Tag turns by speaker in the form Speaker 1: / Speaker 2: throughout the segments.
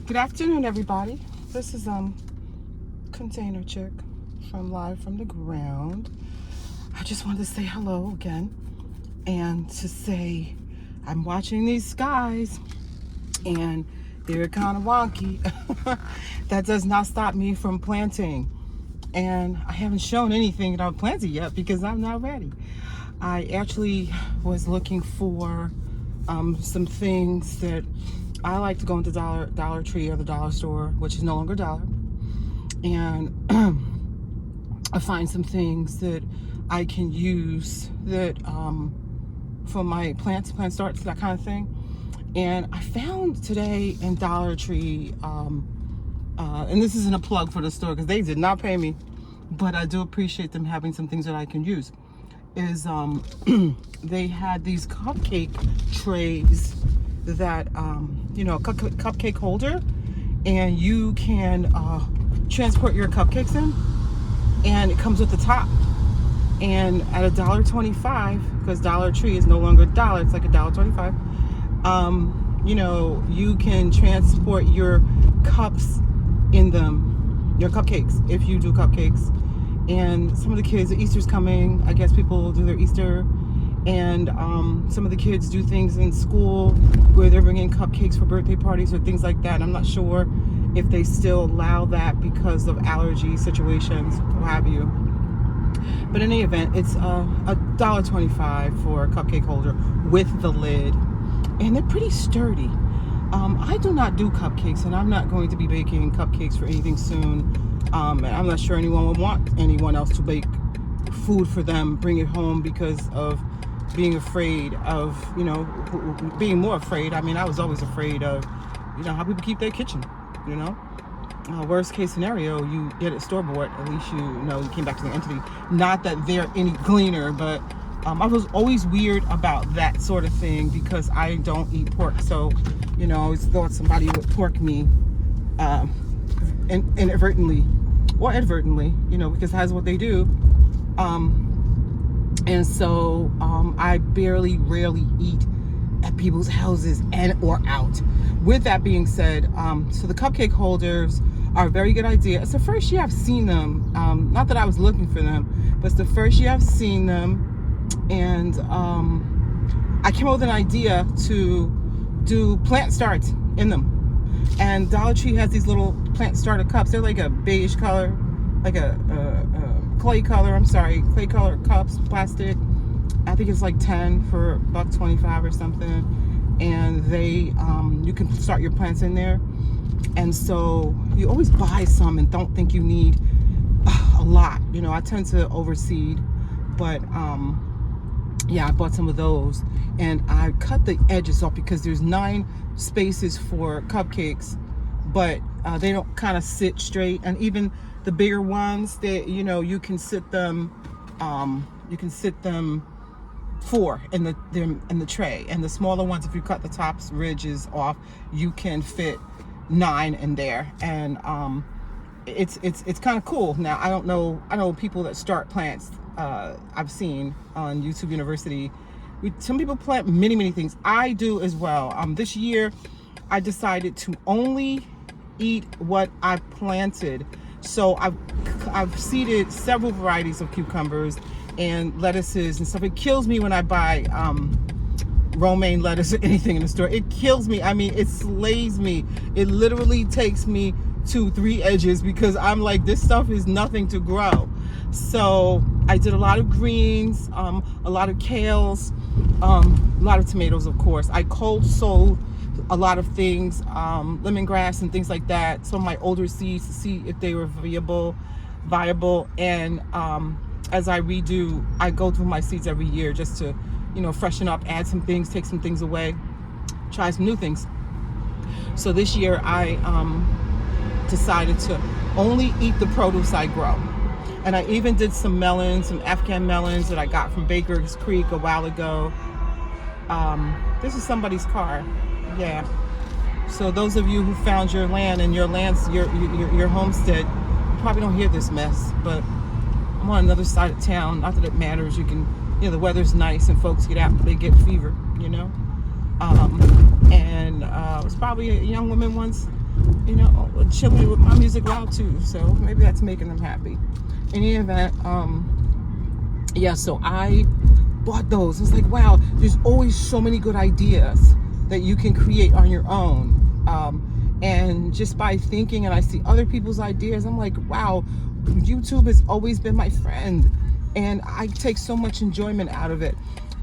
Speaker 1: Good afternoon, everybody. This is Container Chick from Live from the Ground. I just wanted to say hello again and to say I'm watching these skies and they're kind of wonky. That does not stop me from planting. And I haven't shown anything that I've planted yet because I'm not ready. I actually was looking for some things that I like to go into Dollar Tree or the dollar store, which is no longer dollar, and I find some things that I can use that for my plant starts, that kind of thing. And I found today in Dollar Tree, and this isn't a plug for the store because they did not pay me, but I do appreciate them having some things that I can use. Is they had these cupcake trays that cupcake holder, and you can transport your cupcakes in, and it comes with the top. And at $1.25, because Dollar Tree is no longer a dollar, it's like $1.25. You can transport your cups in them, your cupcakes, if you do cupcakes. And some of the kids, Easter's coming, I guess people do their Easter, and some of the kids do things in school where they're bringing cupcakes for birthday parties or things like that. And I'm not sure if they still allow that because of allergy situations, what have you. But in any event, it's $1.25 for a cupcake holder with the lid, and they're pretty sturdy. I do not do cupcakes, and I'm not going to be baking cupcakes for anything soon. And I'm not sure anyone would want anyone else to bake food for them, bring it home, because of being afraid of, being more afraid. I mean, I was always afraid of, how people keep their kitchen, worst case scenario, you get it store-bought, at least you came back to the entity. Not that they're any cleaner, but I was always weird about that sort of thing because I don't eat pork. So, I always thought somebody would pork me inadvertently or advertently, because that's what they do. And so I rarely eat at people's houses and or out. With that being said, so the cupcake holders are a very good idea. It's the first year I've seen them. Not that I was looking for them, but it's the first year I've seen them. And I came up with an idea to do plant starts in them. And Dollar Tree has these little plant starter cups. They're like a beige color, like a clay color cups, plastic. I think it's like 10 for $1.25 or something. And they, you can start your plants in there. And so you always buy some and don't think you need a lot. I tend to overseed, but I bought some of those, and I cut the edges off because there's 9 spaces for cupcakes, but they don't kind of sit straight. And even the bigger ones, you can sit them 4 in the tray, and the smaller ones, if you cut the tops ridges off, you can fit 9 in there. And it's kind of cool. Now I know people that start plants. I've seen on YouTube University. Some people plant many things. I do as well. This year I decided to only eat what I planted. So I've seeded several varieties of cucumbers and lettuces and stuff. It kills me when I buy romaine lettuce or anything in the store. It kills me. I mean, it slays me. It literally takes me 2-3 edges because I'm like, this stuff is nothing to grow. So I did a lot of greens, a lot of kales, a lot of tomatoes, of course. I cold sold a lot of things, lemongrass and things like that. Some of my older seeds to see if they were viable. And as I go through my seeds every year just to, freshen up, add some things, take some things away, try some new things. So this year I decided to only eat the produce I grow. And I even did some Afghan melons that I got from Baker's Creek a while ago. This is somebody's car. Yeah. So those of you who found your land and your homestead, you probably don't hear this mess, but I'm on another side of town. Not that it matters. You can, the weather's nice and folks get out, they get fever, And it was probably a young woman once you know, chilling with my music loud too. So maybe that's making them happy. In any event, yeah, so I bought those. It's like, wow, there's always so many good ideas that you can create on your own. And just by thinking, and I see other people's ideas, I'm like, wow, YouTube has always been my friend. And I take so much enjoyment out of it.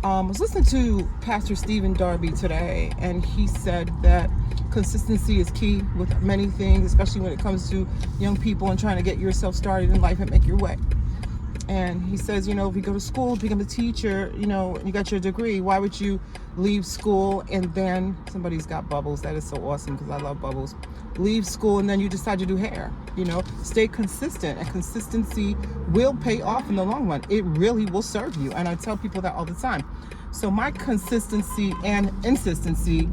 Speaker 1: I was listening to Pastor Stephen Darby today, and he said that consistency is key with many things, especially when it comes to young people and trying to get yourself started in life and make your way. And he says, you know, if you go to school, become a teacher, you know, you got your degree, why would you leave school and then somebody's got bubbles? That is so awesome because I love bubbles. Leave school and then you decide to do hair. You know, stay consistent, and consistency will pay off in the long run. It really will serve you. And I tell people that all the time. So my consistency and insistency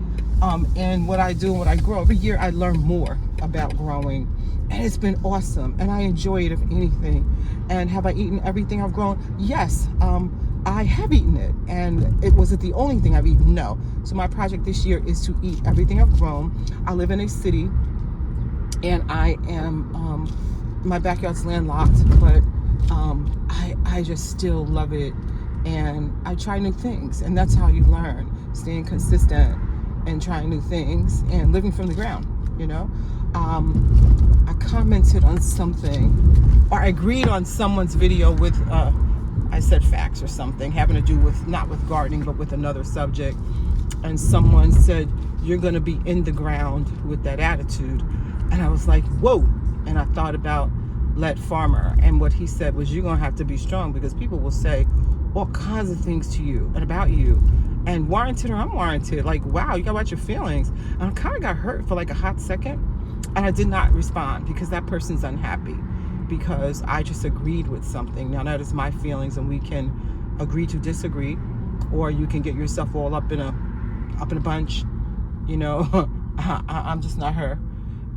Speaker 1: in what I do and what I grow, every year I learn more about growing. And it's been awesome, and I enjoy it, if anything. And have I eaten everything I've grown? Yes, I have eaten it. And was it the only thing I've eaten? No. So my project this year is to eat everything I've grown. I live in a city, and I am, my backyard's landlocked, but I just still love it. And I try new things, and that's how you learn, staying consistent and trying new things and living from the ground, you know. I commented on something, or I agreed on someone's video with, I said facts or something, having to do with, not with gardening, but with another subject. And someone said, you're going to be in the ground with that attitude. And I was like, whoa. And I thought about Let Farmer. And what he said was, you're going to have to be strong because people will say all kinds of things to you and about you. And warranted or unwarranted, like, wow, you got to watch your feelings. And I kind of got hurt for like a hot second. And I did not respond because that person's unhappy because I just agreed with something. Now that is my feelings, and we can agree to disagree, or you can get yourself all up in a bunch. You know, I'm just not her,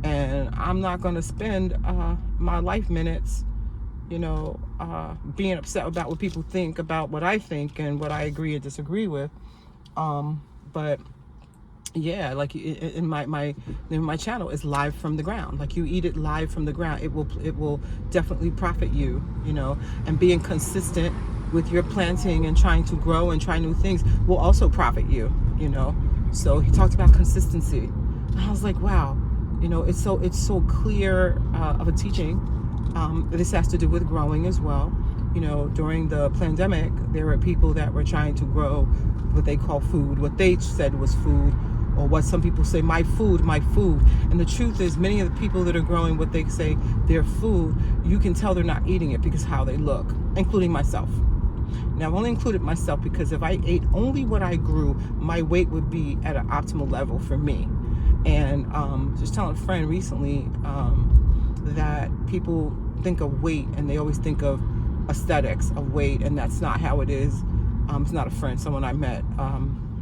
Speaker 1: and I'm not going to spend my life minutes, you know, being upset about what people think about what I think and what I agree or disagree with. But yeah, like in my channel is live from the ground. Like, you eat it live from the ground, it will definitely profit you, you know. And being consistent with your planting and trying to grow and try new things will also profit you, you know. So he talked about consistency, and I was like, wow, you know, it's so clear of a teaching. This has to do with growing as well. You know, during the pandemic, there were people that were trying to grow what they call food, what they said was food, or what some people say, my food. And the truth is, many of the people that are growing what they say their food, you can tell they're not eating it because how they look, including myself. Now, I've only included myself because if I ate only what I grew, my weight would be at an optimal level for me. And just telling a friend recently that people think of weight and they always think of aesthetics of weight, and that's not how it is. It's not a friend, someone I met.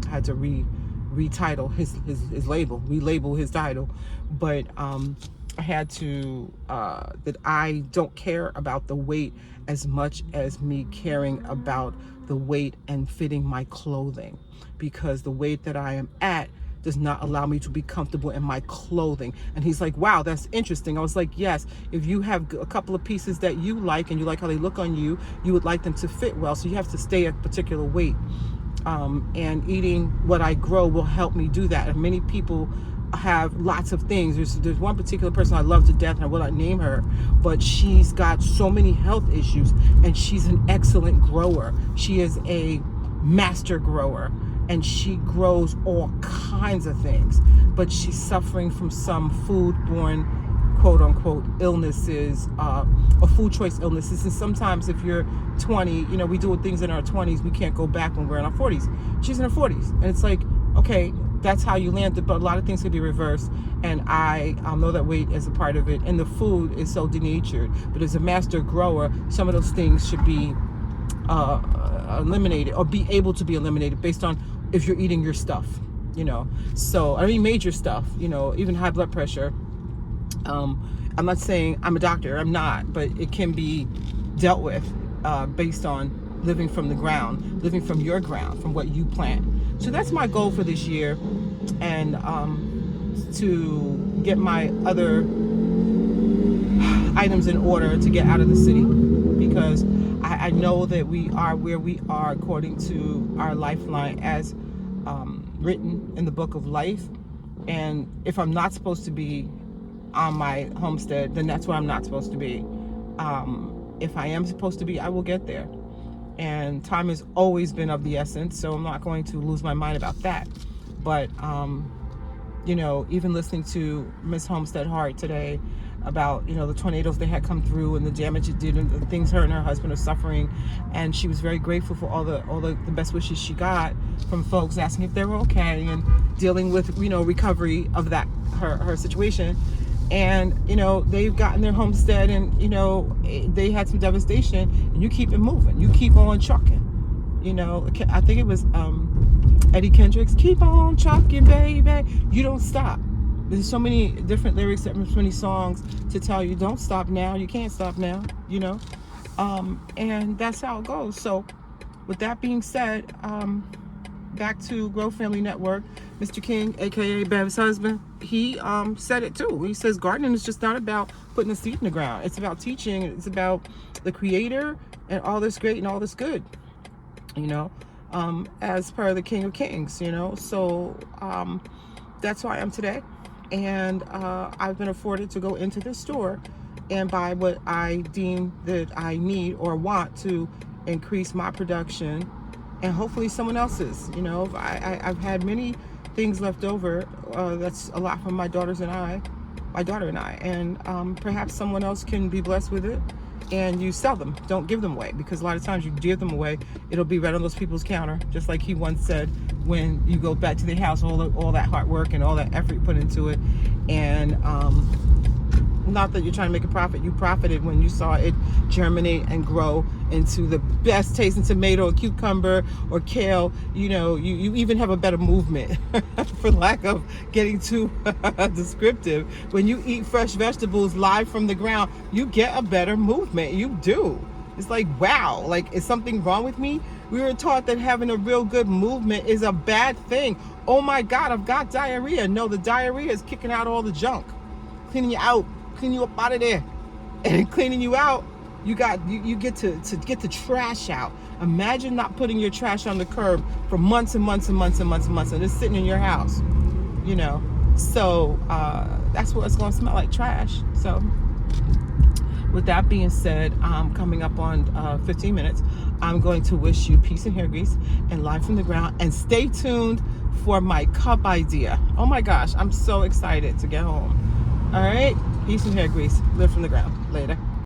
Speaker 1: Had to retitle his label, relabel his title, but I had to that I don't care about the weight as much as me caring about the weight and fitting my clothing, because the weight that I am at does not allow me to be comfortable in my clothing. And he's like, wow, that's interesting. I was like, yes, if you have a couple of pieces that you like and you like how they look on you, you would like them to fit well, so you have to stay at a particular weight. And eating what I grow will help me do that. And many people have lots of things. There's one particular person I love to death, and I will not name her, but she's got so many health issues, and she's an excellent grower. She is a master grower, and she grows all kinds of things, but she's suffering from some food-borne, quote-unquote, illnesses, or food choice illnesses. And sometimes if you're 20, you know, we do things in our 20s, we can't go back when we're in our 40s. She's in her 40s, and it's like, okay, that's how you landed, but a lot of things can be reversed, and I know that weight is a part of it, and the food is so denatured. But as a master grower, some of those things should be eliminated, or be able to be eliminated based on if you're eating your stuff, you know. So I mean, major stuff, you know, even high blood pressure. I'm not saying I'm a doctor, I'm not, but it can be dealt with based on living from the ground, living from your ground, from what you plant. So that's my goal for this year. And to get my other items in order to get out of the city, because I know that we are where we are according to our lifeline as written in the book of life. And if I'm not supposed to be on my homestead, then that's where I'm not supposed to be. If I am supposed to be, I will get there. And time has always been of the essence, so I'm not going to lose my mind about that. But you know, even listening to Miss Homestead Hart today about, you know, the tornadoes that had come through and the damage it did and the things her and her husband are suffering, and she was very grateful for all the best wishes she got from folks asking if they were okay and dealing with, you know, recovery of that her situation. And you know, they've gotten their homestead, and you know, they had some devastation, and you keep it moving, you keep on trucking. You know, I think it was Eddie Kendricks, keep on trucking, baby, you don't stop. There's so many different lyrics, so many songs to tell you don't stop now, you can't stop now, you know. And that's how it goes. So with that being said, back to Grow Family Network, Mr. King, aka Bev's husband, he said it too. He says gardening is just not about putting a seed in the ground. It's about teaching. It's about the creator and all this great and all this good, you know, as per the King of Kings, you know. So that's who I am today. And I've been afforded to go into this store and buy what I deem that I need or want to increase my production, and hopefully someone else's. You know, I've had many things left over. That's a lot from my daughter and I, and perhaps someone else can be blessed with it, and you sell them. Don't give them away, because a lot of times you give them away, it'll be right on those people's counter, just like he once said, when you go back to their house, all that hard work and all that effort you put into it, and not that you're trying to make a profit, you profited when you saw it germinate and grow into the best tasting tomato or cucumber or kale. You know, you even have a better movement for lack of getting too descriptive. When you eat fresh vegetables live from the ground, you get a better movement. You do. It's like, wow, like, is something wrong with me? We were taught that having a real good movement is a bad thing. Oh my God, I've got diarrhea. No, the diarrhea is kicking out all the junk, cleaning you out, cleaning you up out of there. And cleaning you out, you get to get the trash out. Imagine not putting your trash on the curb for months and months and months and months and months, and it's sitting in your house, you know. So that's what it's going to smell like, trash. So with that being said, coming up on 15 minutes, I'm going to wish you peace and hair grease and live from the ground, and stay tuned for my cup idea. Oh my gosh, I'm so excited to get home. All right, peace and hair grease, live from the ground. Later.